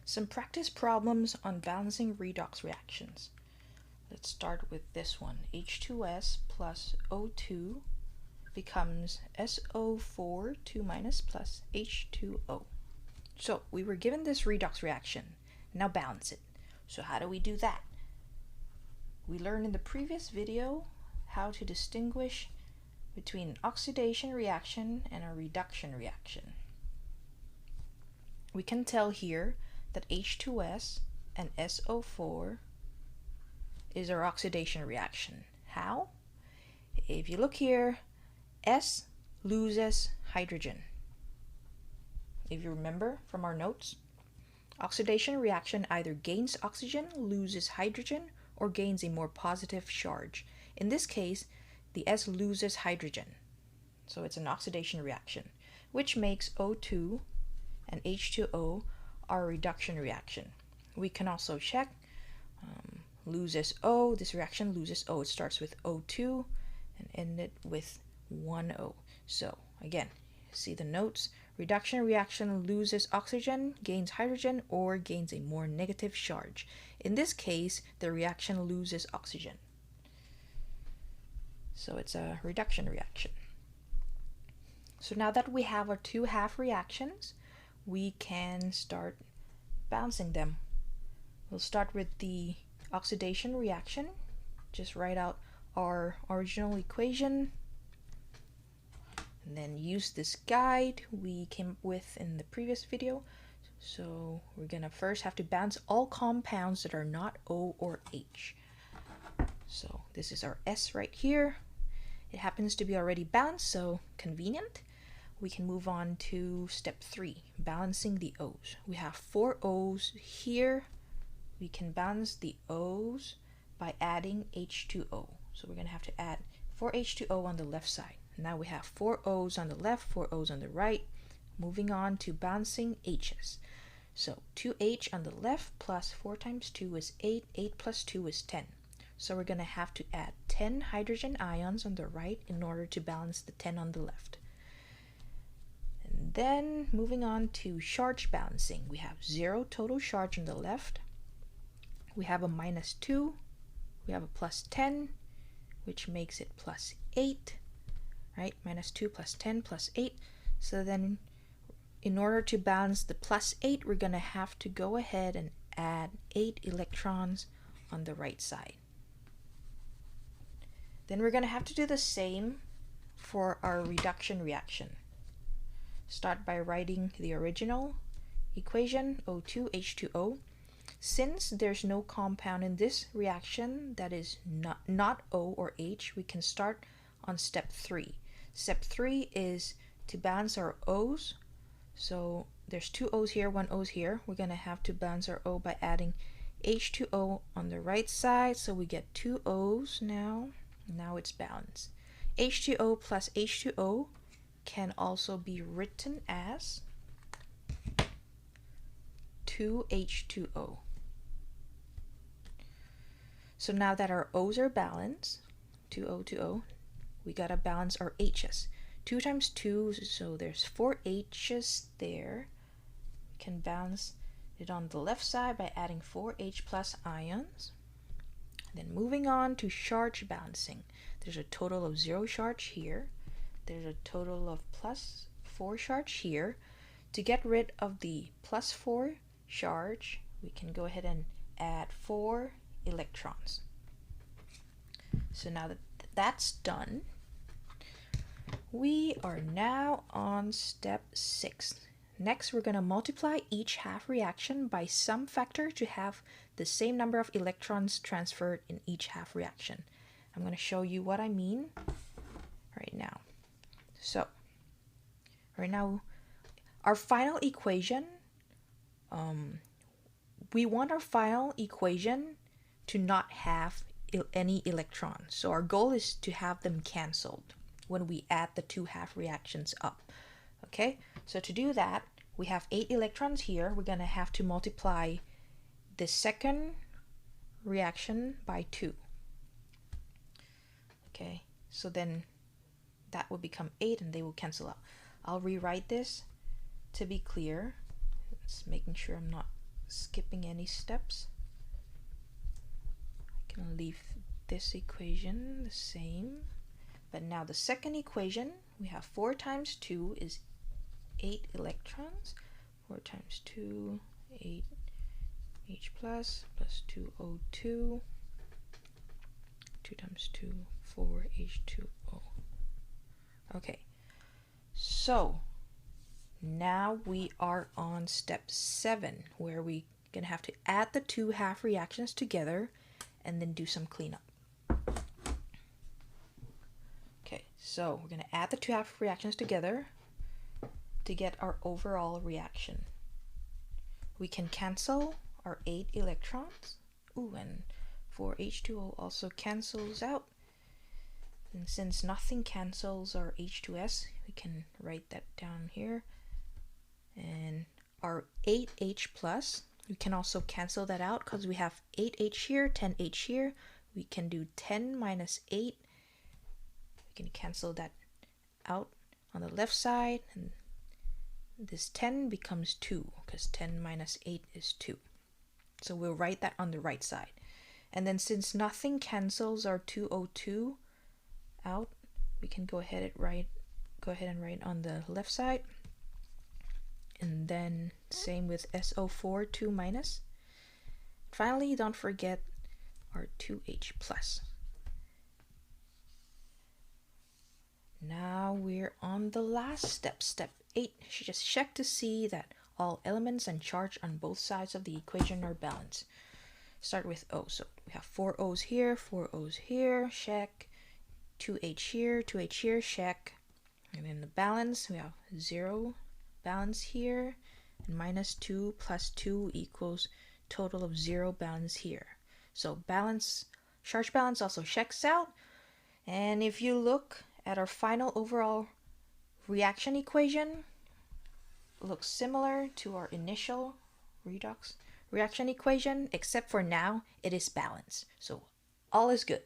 Some practice problems on balancing redox reactions. Let's start with this one. H2S plus O2 becomes SO4 2 minus plus H2O. So we were given this redox reaction. Now balance it. So how do we do that? We learned in the previous video how to distinguish between an oxidation reaction and a reduction reaction. We can tell here that H2S and SO4 is our oxidation reaction. How? If you look here, S loses hydrogen. If you remember from our notes, oxidation reaction either gains oxygen, loses hydrogen, or gains a more positive charge. In this case, the S loses hydrogen. So it's an oxidation reaction, which makes O2 and H2O our reduction reaction. We can also check loses O. This reaction loses O. It starts with O2 and ended with 1O. So again, see the notes. Reduction reaction loses oxygen, gains hydrogen, or gains a more negative charge. In this case, the reaction loses oxygen. So it's a reduction reaction. So now that we have our two half reactions, we can start balancing them. We'll start with the oxidation reaction. Just write out our original equation and then use this guide we came up with in the previous video. So we're gonna first have to balance all compounds that are not O or H. So this is our S right here. It happens to be already balanced, so convenient. We can move on to step 3, balancing the O's. We have 4 O's here. We can balance the O's by adding H2O. So we're going to have to add 4 H2O on the left side. Now we have 4 O's on the left, 4 O's on the right. Moving on to balancing H's. So 2H on the left plus 4 times 2 is 8. 8 plus 2 is 10. So we're going to have to add 10 hydrogen ions on the right in order to balance the 10 on the left. And then moving on to charge balancing. We have 0 total charge on the left. We have a minus 2. We have a plus 10, which makes it plus 8. Right? Minus 2 plus 10 plus 8. So then in order to balance the plus 8, we're going to have to go ahead and add 8 electrons on the right side. Then we're going to have to do the same for our reduction reaction. Start by writing the original equation, O2, H2O. Since there's no compound in this reaction that is not O or H, we can start on step 3. Step 3 is to balance our O's. So there's 2 O's here, 1 O's here. We're going to have to balance our O by adding H2O on the right side. So we get 2 O's now. Now it's balanced. H2O plus H2O can also be written as 2H2O. So now that our O's are balanced, 2O, 2O, we gotta balance our H's. 2 times 2, so there's 4 H's there. We can balance it on the left side by adding 4 H plus ions. Then moving on to charge balancing. There's a total of 0 charge here. There's a total of plus 4 charge here. To get rid of the plus 4 charge, we can go ahead and add 4 electrons. So now that that's done, we are now on step 6. Next, we're going to multiply each half reaction by some factor to have the same number of electrons transferred in each half reaction. I'm going to show you what I mean right now. So, right now, our final equation, we want our final equation to not have any electrons. So our goal is to have them canceled when we add the two half reactions up. Okay, so to do that, we have 8 electrons here. We're going to have to multiply the second reaction by 2. Okay, so then that will become 8 and they will cancel out. I'll rewrite this to be clear. Just making sure I'm not skipping any steps. I can leave this equation the same. But now the second equation, we have 4 times 2 is 8 electrons. 4 times 2, 8 H plus 2 O2. 2 times 2, 4 H2O. Okay, so now we are on step 7, where we're gonna have to add the 2 half reactions together and then do some cleanup. Okay, so we're gonna add the 2 half reactions together to get our overall reaction. We can cancel our 8 electrons. Ooh, and 4 H2O also cancels out. And since nothing cancels our H2S, we can write that down here. And our 8H plus, we can also cancel that out because we have 8H here, 10H here. We can do 10 minus 8. We can cancel that out on the left side, and this 10 becomes 2 because 10 minus 8 is 2. So we'll write that on the right side. And then since nothing cancels our 2O2 out, we can go ahead and write on the left side. And then same with SO4, 2 minus. Finally, don't forget our 2H plus. Now we're on the last step, step 8. Just check to see that all elements and charge on both sides of the equation are balanced. Start with O. So we have 4 O's here, 4 O's here, check. 2H here, 2H here, check. And in the balance, we have 0 balance here, and minus 2 plus 2 equals total of 0 balance here. So balance, charge balance also checks out. And if you look at our final overall reaction equation, it looks similar to our initial redox reaction equation, except for now it is balanced. So all is good.